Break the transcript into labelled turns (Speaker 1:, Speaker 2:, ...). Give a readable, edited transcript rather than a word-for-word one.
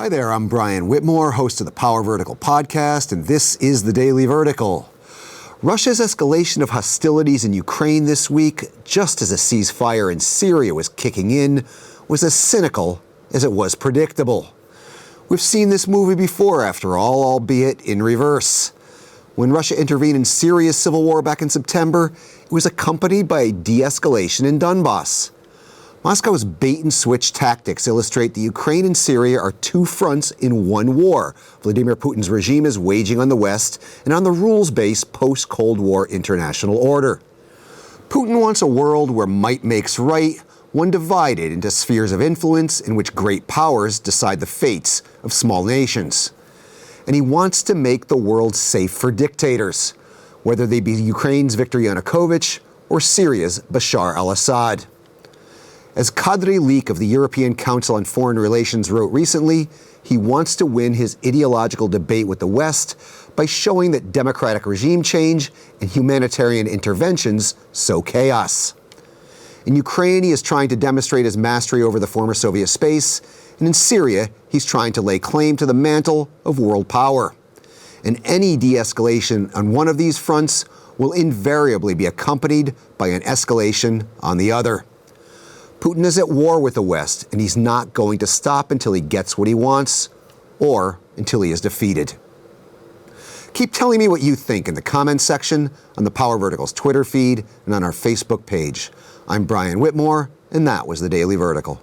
Speaker 1: Hi there, I'm Brian Whitmore, host of the Power Vertical podcast, and this is the Daily Vertical. Russia's escalation of hostilities in Ukraine this week, just as a ceasefire in Syria was kicking in, was as cynical as it was predictable. We've seen this movie before, after all, albeit in reverse. When Russia intervened in Syria's civil war back in September, it was accompanied by a de-escalation in Donbass. Moscow's bait-and-switch tactics illustrate that Ukraine and Syria are two fronts in one war Vladimir Putin's regime is waging on the West and on the rules-based post-Cold War international order. Putin wants a world where might makes right, one divided into spheres of influence in which great powers decide the fates of small nations. And he wants to make the world safe for dictators, whether they be Ukraine's Viktor Yanukovych or Syria's Bashar al-Assad. As Kadri Leak of the European Council on Foreign Relations wrote recently, he wants to win his ideological debate with the West by showing that democratic regime change and humanitarian interventions sow chaos. In Ukraine, he is trying to demonstrate his mastery over the former Soviet space, and in Syria, he's trying to lay claim to the mantle of world power. And any de-escalation on one of these fronts will invariably be accompanied by an escalation on the other. Putin is at war with the West, and he's not going to stop until he gets what he wants, or until he is defeated. Keep telling me what you think in the comments section, on the Power Vertical's Twitter feed, and on our Facebook page. I'm Brian Whitmore, and that was the Daily Vertical.